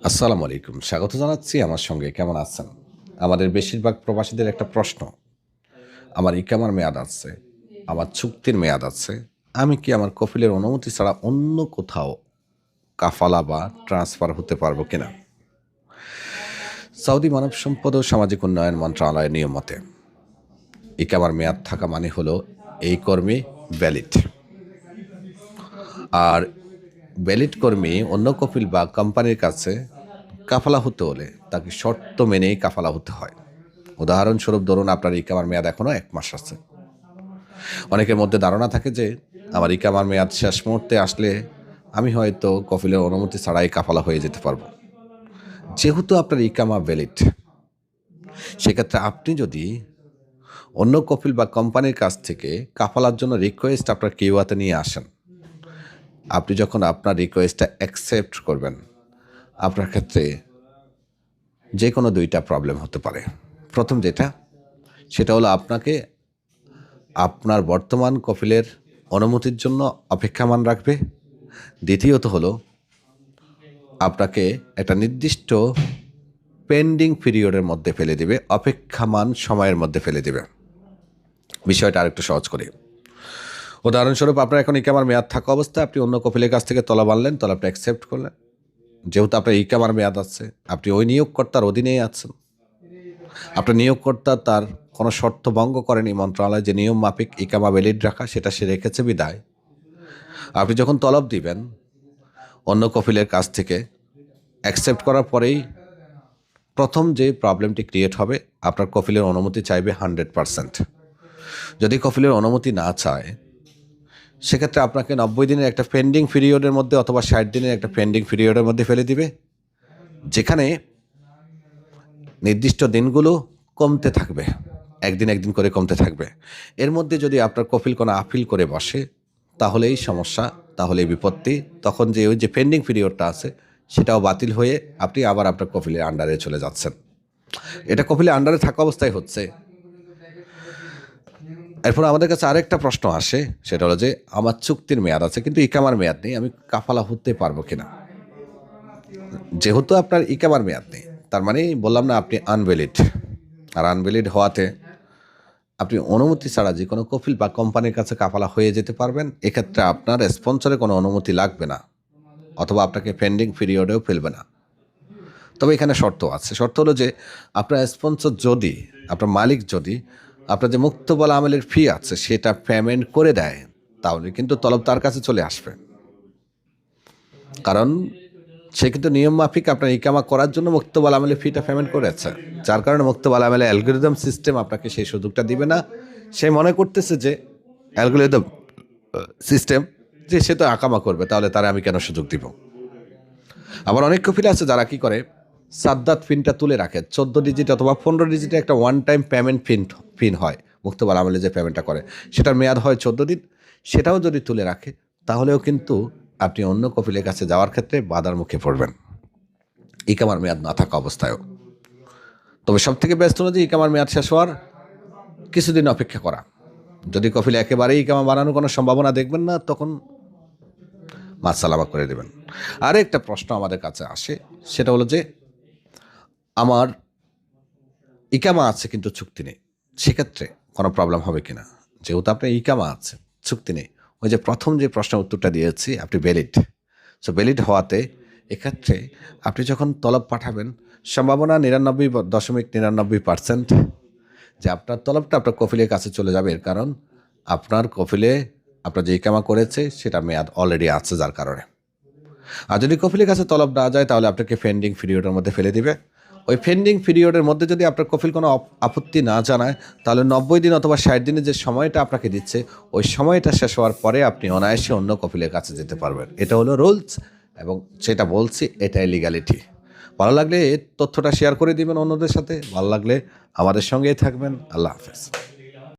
আসসালামু আলাইকুম। স্বাগত জানাচ্ছি আমার সঙ্গে। কেমন আছেন? আমাদের বেশিরভাগ প্রবাসীদের একটা প্রশ্ন, আমার ইকামার মেয়াদ আছে, আমার চুক্তির মেয়াদ আছে। আমি কি আমার কফিলের অনুমতি ছাড়া অন্য কোথাও কাফালা বা ট্রান্সফার হতে পারবো কিনা? সৌদি মানব সম্পদ ও সামাজিক উন্নয়ন মন্ত্রণালয়ের নিয়ম মতে ইকামার মেয়াদ থাকা মানে হলো এই কর্মী ভ্যালিড। আর ভ্যালিড কর্মী অন্য কফিল বা কোম্পানির কাছে কাফালা হতে হলে তাকে শর্ত মেনেই কাফালা হতে হয়। উদাহরণস্বরূপ ধরুন, আপনার ইকামার মেয়াদ এখনও 1 মাস আছে। অনেকের মধ্যে ধারণা থাকে যে আমার ইকামার মেয়াদ শেষ মুহূর্তে আসলে আমি হয়তো কফিলের অনুমতি ছাড়াই কাফালা হয়ে যেতে পারবো। যেহেতু আপনার ইকামা ভ্যালিড, সেক্ষেত্রে আপনি যদি অন্য কফিল বা কোম্পানির কাছ থেকে কাফালার জন্য রিকোয়েস্ট আপনার কিউয়াতে নিয়ে আসেন, আপনি যখন আপনার রিকোয়েস্টটা অ্যাকসেপ্ট করবেন, আপনার ক্ষেত্রে যে কোনো দুইটা প্রবলেম হতে পারে। প্রথম সেটা হলো আপনাকে আপনার বর্তমান কফিলের অনুমতির জন্য অপেক্ষামান রাখবে। দ্বিতীয়ত হলো আপনাকে একটা নির্দিষ্ট পেন্ডিং পিরিয়ডের মধ্যে ফেলে দেবে, অপেক্ষামান সময়ের মধ্যে ফেলে দেবে। বিষয়টা আরেকটু সহজ করি। উদাহরণস্বরূপ, আপনার এখন ইকামার মেয়াদ থাকা অবস্থায় আপনি অন্য কফিলের কাছ থেকে তলব আনলেন, তলবটা অ্যাকসেপ্ট করলেন। যেহেতু আপনার ইকামার মেয়াদ আছে, আপনি ওই নিয়োগকর্তার অধীনেই আছেন। আপনার নিয়োগকর্তা তার কোনো শর্ত ভঙ্গ করেনি। মন্ত্রণালয় যে নিয়ম মাফিক ইকামা ভ্যালিড রাখা, সেটা সে রেখেছে বিদায় আপনি যখন তলব দিবেন অন্য কফিলের কাছ থেকে, অ্যাকসেপ্ট করার পরেই প্রথম যে প্রবলেমটি ক্রিয়েট হবে, আপনার কফিলের অনুমতি চাইবে 100%। যদি কফিলের অনুমতি না চায়, সেক্ষেত্রে আপনাকে 90 দিনের একটা পেন্ডিং পিরিয়ডের মধ্যে অথবা 60 দিনের একটা পেন্ডিং পিরিয়ডের মধ্যে ফেলে দিবে, যেখানে নির্দিষ্ট দিনগুলো কমতে থাকবে, একদিন একদিন করে কমতে থাকবে। এর মধ্যে যদি আপনার কফিল কোনো আপিল করে বসে, তাহলেই সমস্যা, তাহলেই বিপত্তি। তখন যে ওই যে পেন্ডিং পিরিয়ডটা আছে, সেটাও বাতিল হয়ে আপনি আবার আপনার কফিলের আন্ডারে চলে যাচ্ছেন। এটা কফিলের আন্ডারে থাকা অবস্থায় হচ্ছে। এরপর আমাদের কাছে আরেকটা প্রশ্ন আসে, সেটা হলো যে আমার চুক্তির মেয়াদ আছে কিন্তু ইকামার মেয়াদ নেই, আমি কাফালা হতে পারবো কিনা? যেহেতু আপনার ইকামার মেয়াদ নেই, তার মানে বললাম না আপনি আনভ্যালিড। আর আনভ্যালিড হওয়াতে আপনি অনুমতি ছাড়া যে কোনো কফিল বা কোম্পানির কাছে কাফালা হয়ে যেতে পারবেন। এক্ষেত্রে আপনার স্পন্সরের কোনো অনুমতি লাগবে না, অথবা আপনাকে পেন্ডিং পিরিয়ডেও ফেলবে না। তবে এখানে শর্ত আছে। শর্ত হলো যে আপনার স্পন্সর যদি, আপনার মালিক যদি আপনার যে মুক্তবল আমলের ফি আছে সেটা পেমেন্ট করে দেয়, তাহলে কিন্তু তলব তার কাছে চলে আসবে। কারণ সে কিন্তু নিয়ম মাফিক আপনার ইকামা করার জন্য মুক্তবল আমলের ফিটা পেমেন্ট করেছে, যার কারণে মুক্তবল আমলের অ্যালগোরিদম সিস্টেম আপনাকে সেই সুযোগটা দিবে না। সে মনে করতেছে যে অ্যালগোরিদম সিস্টেম যে সে তো আকামা করবে, তাহলে তারা আমি কেন সুযোগ দিব। আবার অনেক কফিল আছে যারা কি করে, সাদ্দাত পিনটা তুলে রাখে। 14 ডিজিট অথবা 15 ডিজিটে একটা ওয়ান টাইম পেমেন্ট পিন হয়, মুক্তবল আমলে যে পেমেন্টটা করে, সেটার মেয়াদ হয় 14 দিন। সেটাও যদি তুলে রাখে, তাহলেও কিন্তু আপনি অন্য কফিলের কাছে যাওয়ার ক্ষেত্রে বাধার মুখে পড়বেন, ইকামার মেয়াদ না থাকা অবস্থায়ও। তবে সব থেকে ব্যস্ত হলো যে ইকামার মেয়াদ শেষ হওয়ার কিছুদিন অপেক্ষা করা। যদি কফিলে একেবারেই ইকামা বানানোর কোনো সম্ভাবনা দেখবেন না, তখন মাছ সালামা করে দেবেন। আর একটা প্রশ্ন আমাদের কাছে আসে, সেটা হলো যে আমার ইকামা আছে কিন্তু চুক্তি নেই, সেক্ষেত্রে কোনো প্রবলেম হবে কিনা? যেহেতু আপনার ইকামা আছে, চুক্তি নেই, ওই যে প্রথম যে প্রশ্নের উত্তরটা দিয়েছি, আপনি ভ্যালিড। সো ভ্যালিড হওয়াতে এক্ষেত্রে আপনি যখন তলব পাঠাবেন, সম্ভাবনা 99.99% যে আপনার তলবটা আপনার কফিলের কাছে চলে যাবে। এর কারণ আপনার কফিলে আপনার যে ইকামা করেছে সেটা মেয়াদ অলরেডি আছে, যার কারণে। আর যদি কফিলের কাছে তলব না যায়, তাহলে আপনাকে পেন্ডিং পিরিয়ডের মধ্যে ফেলে দিবে। ওই পেন্ডিং পিরিয়ডের মধ্যে যদি আপনার কফিল কোনো আপত্তি না জানায়, তাহলে 90 দিন অথবা 60 দিনের যে সময়টা আপনাকে দিচ্ছে, ওই সময়টা শেষ হওয়ার পরে আপনি অনায়াসে অন্য কফিলের কাছে যেতে পারবেন। এটা হলো রুলস, এবং সেটা বলছি, এটাই লিগ্যালিটি। ভালো লাগলে এই তথ্যটা শেয়ার করে দিবেন অন্যদের সাথে। ভালো লাগলে আমাদের সঙ্গেই থাকবেন। আল্লাহ হাফেজ।